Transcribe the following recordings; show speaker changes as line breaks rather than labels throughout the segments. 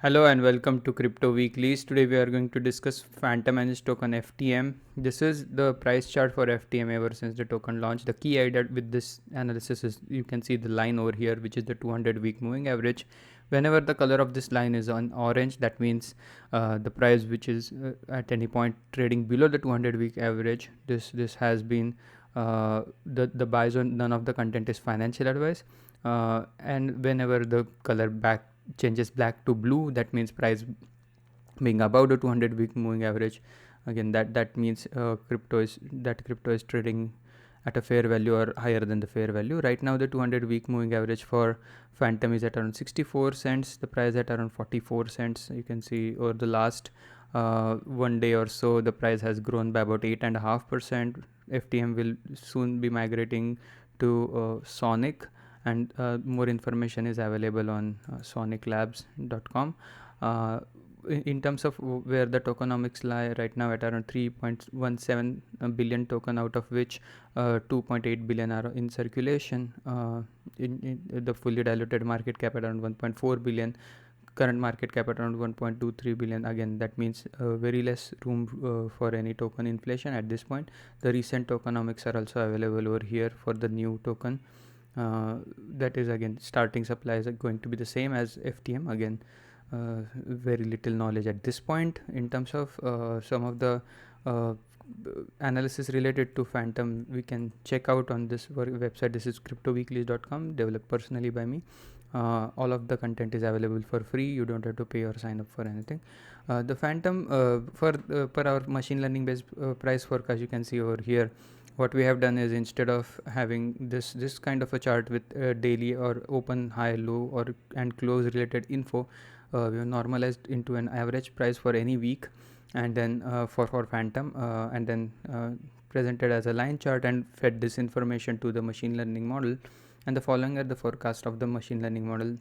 Hello and welcome to Crypto Weeklies. Today we are going to discuss Fantom and its token FTM. This is the price chart for FTM ever since the token launched. The key idea with this analysis is you can see the line over here, which is the 200-week moving average. Whenever the color of this line is on orange, that means the price which is at any point trading below the 200-week average. This has been the buy zone. None of the content is financial advice. And whenever the color changes black to blue, that means price being above the 200-week moving average. Again, that means crypto is trading at a fair value or higher than the fair value. Right now the 200-week moving average for Fantom is at around 64 cents, the price at around 44 cents. You can see over the last 1 day or so the price has grown by about 8.5%. FTM will soon be migrating to Sonic, and more information is available on soniclabs.com. In terms of where the tokenomics lie right now, at around 3.17 billion token, out of which 2.8 billion are in circulation. In the fully diluted market cap at around 1.4 billion, current market cap at around 1.23 billion. Again, that means very less room for any token inflation at this point. The recent tokenomics are also available over here for the new token. That is, again, starting supplies are going to be the same as FTM. Again, very little knowledge at this point. In terms of some of the analysis related to Fantom, we can check out on this website. This is cryptoweeklies.com, developed personally by me. All of the content is available for free. You don't have to pay or sign up for anything. The Fantom per our machine learning based price forecast, you can see over here, what we have done is, instead of having this kind of a chart with daily or open, high, low and close related info, we have normalized into an average price for any week, and then for Fantom, and then presented as a line chart and fed this information to the machine learning model. And the following are the forecast of the machine learning model.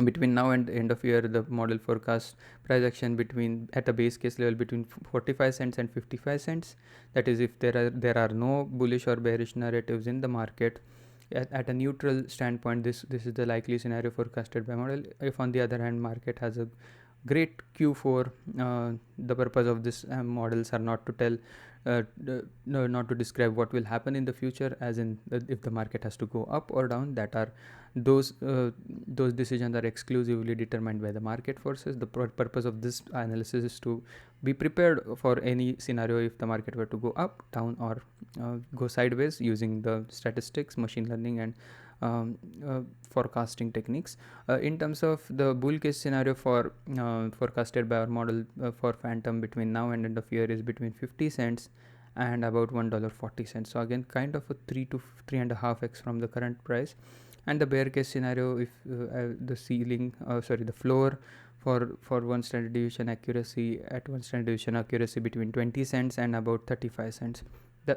Between now and the end of year, the model forecasts price action at a base case level between 45 cents and 55 cents. That is, if there are no bullish or bearish narratives in the market. At a neutral standpoint, this is the likely scenario forecasted by model. If on the other hand, market has a great Q4, the purpose of this models are not to tell not to describe what will happen in the future, as in if the market has to go up or down. Those decisions are exclusively determined by the market forces. The purpose of this analysis is to be prepared for any scenario if the market were to go up, down, or go sideways, using the statistics, machine learning, and forecasting techniques. In terms of the bull case scenario forecasted by our model for Fantom between now and end of year is between 50 cents and about $1.40. So again, kind of a 3 to 3.5x from the current price. And the bear case scenario, if the floor for one standard deviation accuracy between 20 cents and about 35 cents.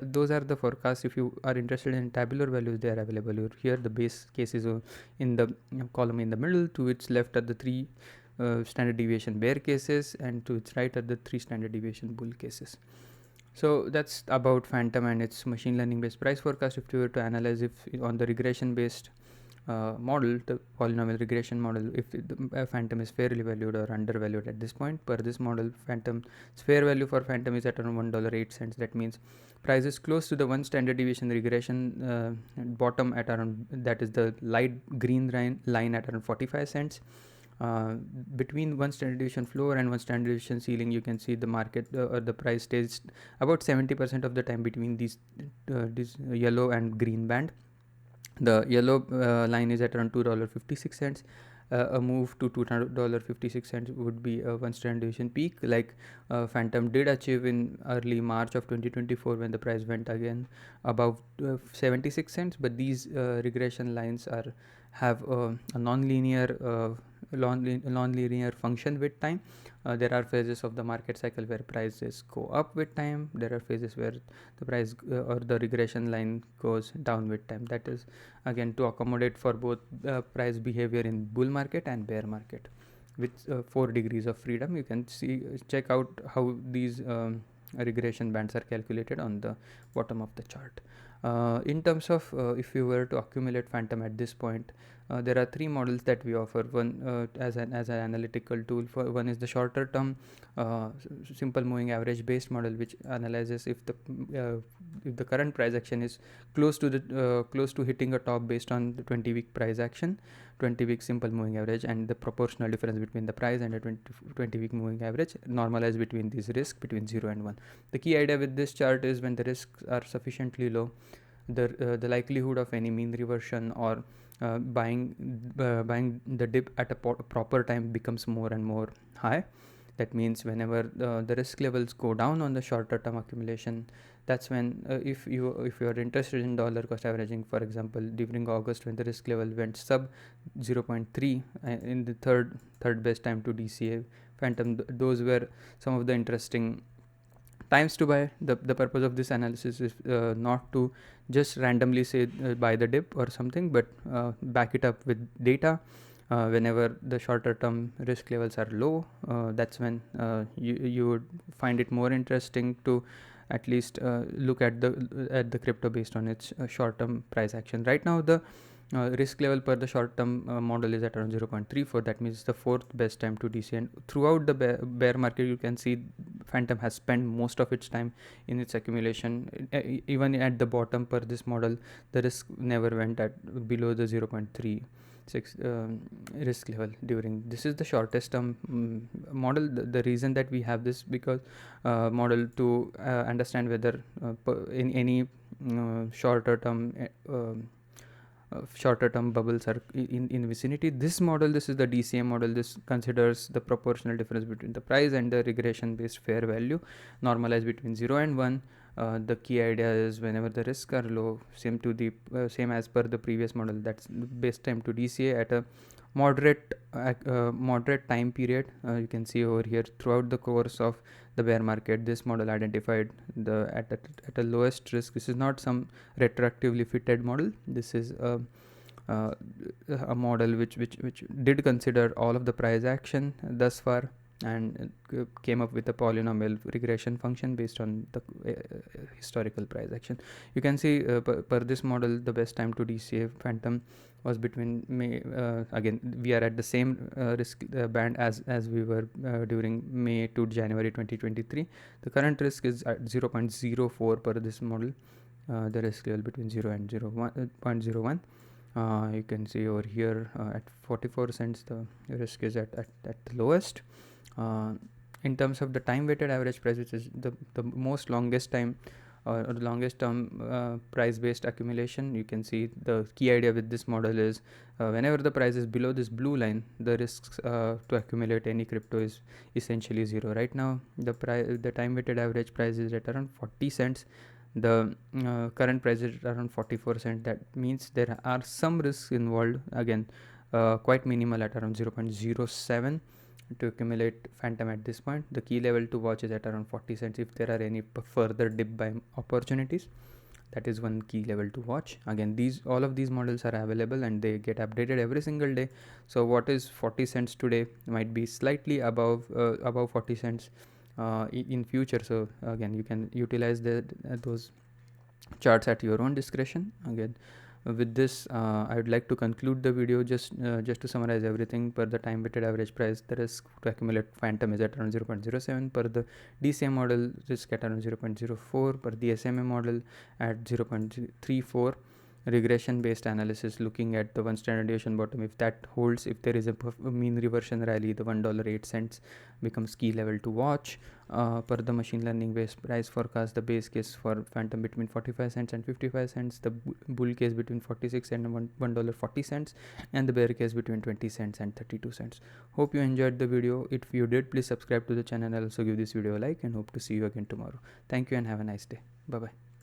Those are the forecasts. If you are interested in tabular values, they are available here. The base case is in the column in the middle. To its left are the 3 standard deviation bear cases, and to its right are the 3 standard deviation bull cases. So that's about Fantom and its machine learning based price forecast. If you were to analyze if on the regression based model, the polynomial regression model, if the Fantom is fairly valued or undervalued at this point. Per this model, Fantom's fair value for Fantom is at around $1.08. That means price is close to the 1 standard deviation regression bottom at around, that is the light green line at around 45 cents. Between 1 standard deviation floor and 1 standard deviation ceiling, you can see the market or the price stays about 70% of the time between this yellow and green band. The yellow line is at around $2.56. A move to $2.56 would be a 1 standard deviation peak, like Fantom did achieve in early March of 2024, when the price went again above 76 cents. But these regression lines have a non-linear function with time. There are phases of the market cycle where prices go up with time. There are phases where the price or the regression line goes down with time. That is, again, to accommodate for both price behavior in bull market and bear market. With 4 degrees of freedom, you can check out how these regression bands are calculated on the bottom of the chart. In terms of if you were to accumulate Fantom at this point, There are three models that we offer. One as an analytical tool. For one is the shorter term simple moving average based model, which analyzes if the current price action is close to hitting a top based on the 20-week price action, 20-week simple moving average, and the proportional difference between the price and the 20-week moving average normalized between these risks between 0 and 1. The key idea with this chart is when the risks are sufficiently low, the likelihood of any mean reversion or buying the dip at a proper time becomes more and more high. That means whenever the risk levels go down on the shorter term accumulation, that's when if you are interested in dollar cost averaging, for example, during August when the risk level went sub 0.3 in the third best time to DCA Fantom, those were some of the interesting times to buy. The purpose of this analysis is not to just randomly say buy the dip or something, but back it up with data. Whenever the shorter term risk levels are low, that's when you would find it more interesting to at least look at the crypto based on its short term price action. Right now the risk level per the short term model is at around 0.34. That means the fourth best time to DC, and throughout the bear market you can see Fantom has spent most of its time in its accumulation. Even at the bottom per this model, the risk never went at below the 0.36 risk level during. This is the shortest term model. The reason that we have this because model to understand whether in any shorter term bubbles are in vicinity. This is the DCM model. This considers the proportional difference between the price and the regression based fair value normalized between 0 and 1. The key idea is whenever the risks are low, same as per the previous model, that's the best time to DCA at a moderate time period. You can see over here throughout the course of the bear market, this model identified at a lowest risk. This is not some retroactively fitted model. This is a model which did consider all of the price action thus far and came up with a polynomial regression function based on the historical price action. You can see per this model, the best time to DCA Fantom was between May. Again, we are at the same risk band as we were during May to January 2023. The current risk is at 0.04 per this model. The risk level between 0 and 0.01. You can see over here at 44 cents the risk is at the lowest. In terms of the time weighted average price, which is the most longest time or the longest term price based accumulation, you can see the key idea with this model is whenever the price is below this blue line, the risks to accumulate any crypto is essentially zero. Right now the time weighted average price is at around 40 cents. The current price is around 44 cents. That means there are some risks involved, again quite minimal at around 0.07 to accumulate Fantom at this point. The key level to watch is at around 40 cents if there are any further dip buy opportunities. That is one key level to watch. Again, all of these models are available and they get updated every single day. So what is 40 cents today might be slightly above 40 cents in future. So again, you can utilize those charts at your own discretion. Again, with this I would like to conclude the video. Just to summarize everything, per the time weighted average price, the risk to accumulate Fantom is at around 0.07. Per the DCM model, risk at around 0.04. Per the SMA model at 0.34. Regression based analysis, looking at the 1 standard deviation bottom, if that holds, if there is a mean reversion rally, the $1.08 becomes key level to watch. Per the machine learning based price forecast, the base case for Fantom between 45 cents and 55 cents, the bull case between 46 and $1.40, and the bear case between 20 cents and 32 cents. Hope you enjoyed the video. If you did, please subscribe to the channel and also give this video a like, and hope to see you again tomorrow. Thank you and have a nice day. Bye bye.